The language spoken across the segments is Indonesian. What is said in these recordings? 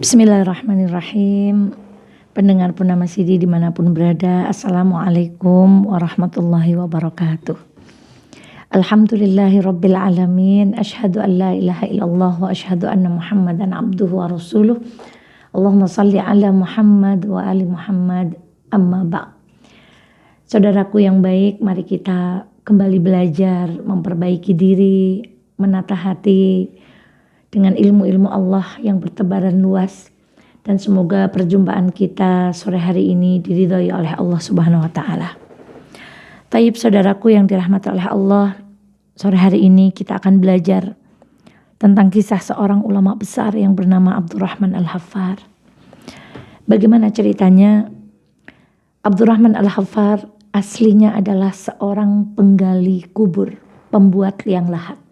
Bismillahirrahmanirrahim. Pendengar Purnama CD dimanapun berada, Assalamualaikum warahmatullahi wabarakatuh. Alhamdulillahi rabbil alamin. Asyhadu an la ilaha illallah wa asyhadu anna muhammadan abduhu wa rasuluh. Allahumma salli ala Muhammad wa ali Muhammad, amma ba'd. Saudaraku yang baik, mari kita kembali belajar, memperbaiki diri, menata hati dengan ilmu-ilmu Allah yang bertebaran luas, dan semoga perjumpaan kita sore hari ini diridhai oleh Allah Subhanahu wa taala. Taib saudaraku yang dirahmati oleh Allah, sore hari ini kita akan belajar tentang kisah seorang ulama besar yang bernama Abdurrahman Al-Haffar. Bagaimana ceritanya? Abdurrahman Al-Haffar aslinya adalah seorang penggali kubur, pembuat liang lahat.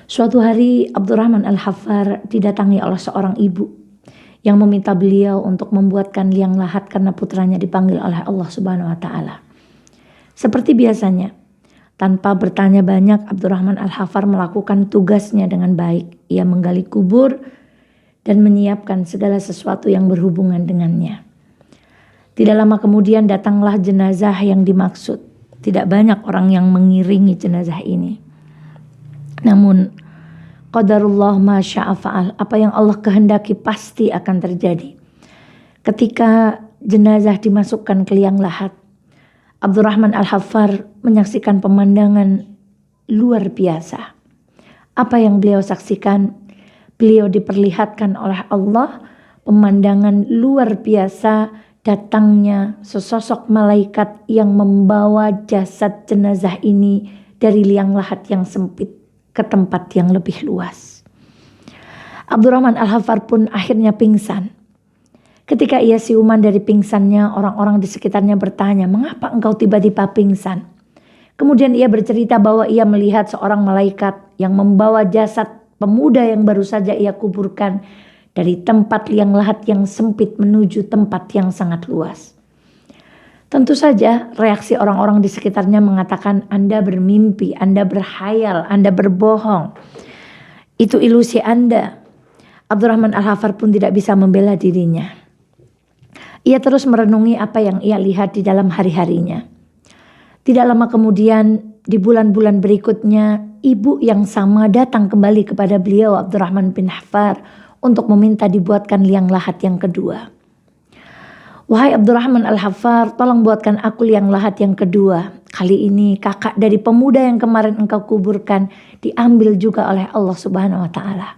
Suatu hari Abdurrahman Al-Haffar didatangi oleh seorang ibu yang meminta beliau untuk membuatkan liang lahat karena putranya dipanggil oleh Allah Subhanahu wa taala. Seperti biasanya, tanpa bertanya banyak, Abdurrahman Al-Haffar melakukan tugasnya dengan baik. Ia menggali kubur dan menyiapkan segala sesuatu yang berhubungan dengannya. Tidak lama kemudian datanglah jenazah yang dimaksud. Tidak banyak orang yang mengiringi jenazah ini. Namun qadarullah ma syaa fa'al, apa yang Allah kehendaki pasti akan terjadi. Ketika jenazah dimasukkan ke liang lahat, Abdurrahman Al-Haffar menyaksikan pemandangan luar biasa. Apa yang beliau saksikan? Beliau diperlihatkan oleh Allah pemandangan luar biasa, datangnya sesosok malaikat yang membawa jasad jenazah ini dari liang lahat yang sempit ke tempat yang lebih luas. Abdurrahman Al-Haffar pun akhirnya pingsan. Ketika ia siuman dari pingsannya, orang-orang di sekitarnya bertanya, "Mengapa engkau tiba-tiba pingsan?" Kemudian ia bercerita bahwa ia melihat seorang malaikat yang membawa jasad pemuda yang baru saja ia kuburkan dari tempat liang lahat yang sempit menuju tempat yang sangat luas. Tentu saja reaksi orang-orang di sekitarnya mengatakan, "Anda bermimpi, Anda berhayal, Anda berbohong. Itu ilusi Anda." Abdurrahman Al-Haffar pun tidak bisa membela dirinya. Ia terus merenungi apa yang ia lihat di dalam hari-harinya. Tidak lama kemudian, di bulan-bulan berikutnya, ibu yang sama datang kembali kepada beliau Abdurrahman bin Haffar untuk meminta dibuatkan liang lahat yang kedua. "Wahai Abdurrahman Al-Haffar, tolong buatkan aku liang lahat yang kedua. Kali ini kakak dari pemuda yang kemarin engkau kuburkan diambil juga oleh Allah Subhanahu wa taala."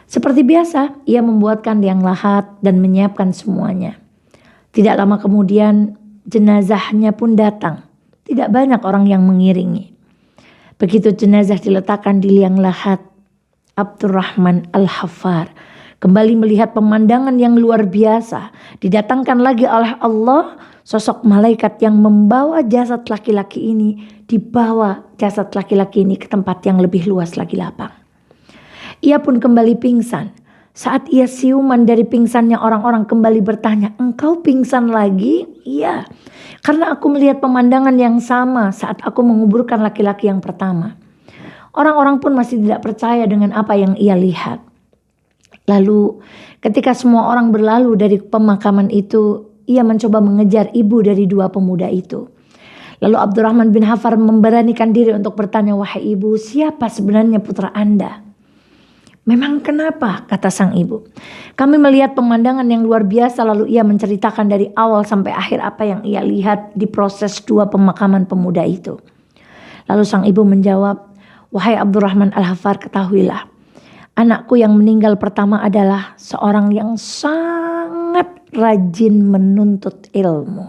Seperti biasa, ia membuatkan liang lahat dan menyiapkan semuanya. Tidak lama kemudian, jenazahnya pun datang. Tidak banyak orang yang mengiringi. Begitu jenazah diletakkan di liang lahat, Abdurrahman Al-Haffar kembali melihat pemandangan yang luar biasa. Didatangkan lagi oleh Allah sosok malaikat yang membawa jasad laki-laki ini, dibawa jasad laki-laki ini ke tempat yang lebih luas lagi lapang. Ia pun kembali pingsan. Saat ia siuman dari pingsannya, orang-orang kembali bertanya, "Engkau pingsan lagi?" "Iya, karena aku melihat pemandangan yang sama saat aku menguburkan laki-laki yang pertama." Orang-orang pun masih tidak percaya dengan apa yang ia lihat. Lalu ketika semua orang berlalu dari pemakaman itu, ia mencoba mengejar ibu dari dua pemuda itu. Lalu Abdurrahman bin Haffar memberanikan diri untuk bertanya, "Wahai ibu, siapa sebenarnya putra Anda?" "Memang kenapa?" kata sang ibu. "Kami melihat pemandangan yang luar biasa." Lalu ia menceritakan dari awal sampai akhir apa yang ia lihat di proses dua pemakaman pemuda itu. Lalu sang ibu menjawab, "Wahai Abdurrahman Al-Haffar, ketahuilah, anakku yang meninggal pertama adalah seorang yang sangat rajin menuntut ilmu.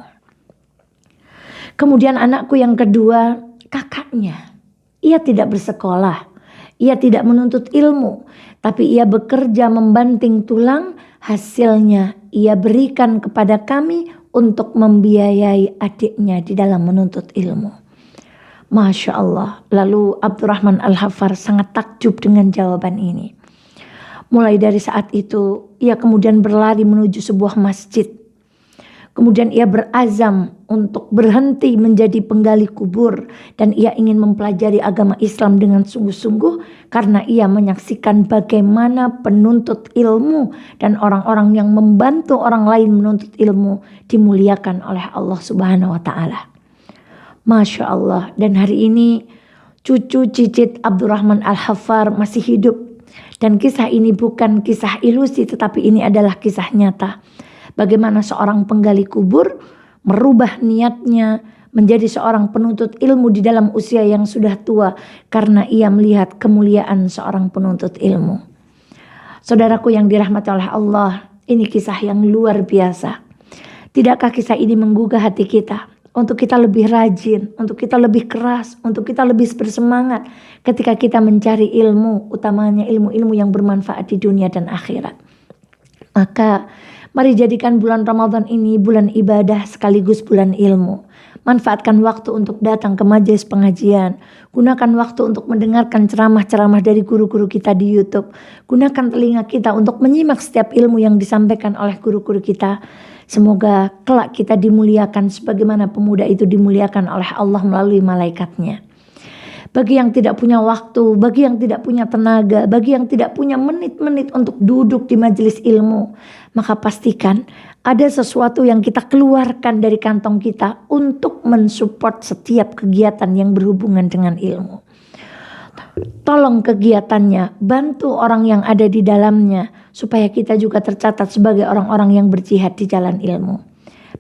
Kemudian anakku yang kedua, kakaknya. Ia tidak bersekolah, ia tidak menuntut ilmu, tapi ia bekerja membanting tulang. Hasilnya ia berikan kepada kami untuk membiayai adiknya di dalam menuntut ilmu." Masya Allah. Lalu Abdurrahman Al-Haffar sangat takjub dengan jawaban ini. Mulai dari saat itu, ia kemudian berlari menuju sebuah masjid. Kemudian ia berazam untuk berhenti menjadi penggali kubur dan ia ingin mempelajari agama Islam dengan sungguh-sungguh karena ia menyaksikan bagaimana penuntut ilmu dan orang-orang yang membantu orang lain menuntut ilmu dimuliakan oleh Allah Subhanahu wa taala. Masya Allah. Dan hari ini cucu cicit Abdurrahman Al-Haffar masih hidup. Dan kisah ini bukan kisah ilusi tetapi ini adalah kisah nyata. Bagaimana seorang penggali kubur merubah niatnya menjadi seorang penuntut ilmu di dalam usia yang sudah tua karena ia melihat kemuliaan seorang penuntut ilmu. Saudaraku yang dirahmati oleh Allah, ini kisah yang luar biasa. Tidakkah kisah ini menggugah hati kita untuk kita lebih rajin, untuk kita lebih keras, untuk kita lebih bersemangat ketika kita mencari ilmu, utamanya ilmu-ilmu yang bermanfaat di dunia dan akhirat. Maka mari jadikan bulan Ramadan ini bulan ibadah sekaligus bulan ilmu. Manfaatkan waktu untuk datang ke majelis pengajian. Gunakan waktu untuk mendengarkan ceramah-ceramah dari guru-guru kita di YouTube. Gunakan telinga kita untuk menyimak setiap ilmu yang disampaikan oleh guru-guru kita. Semoga kelak kita dimuliakan sebagaimana pemuda itu dimuliakan oleh Allah melalui malaikatnya. Bagi yang tidak punya waktu, bagi yang tidak punya tenaga, bagi yang tidak punya menit-menit untuk duduk di majelis ilmu, maka pastikan ada sesuatu yang kita keluarkan dari kantong kita untuk mensupport setiap kegiatan yang berhubungan dengan ilmu. Tolong kegiatannya, bantu orang yang ada di dalamnya, supaya kita juga tercatat sebagai orang-orang yang berjihad di jalan ilmu.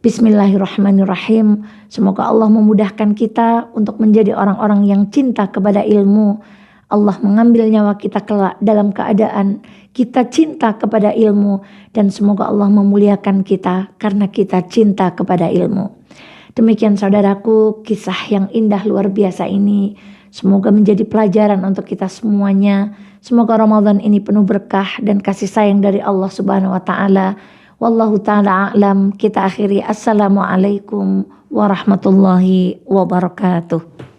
Bismillahirrahmanirrahim. Semoga Allah memudahkan kita untuk menjadi orang-orang yang cinta kepada ilmu. Allah mengambil nyawa kita kelak dalam keadaan kita cinta kepada ilmu. Dan semoga Allah memuliakan kita karena kita cinta kepada ilmu. Demikian saudaraku, kisah yang indah luar biasa ini. Semoga menjadi pelajaran untuk kita semuanya. Semoga Ramadan ini penuh berkah dan kasih sayang dari Allah Subhanahu wa taala. Wallahu ta'ala a'lam. Kita akhiri. Assalamualaikum warahmatullahi wabarakatuh.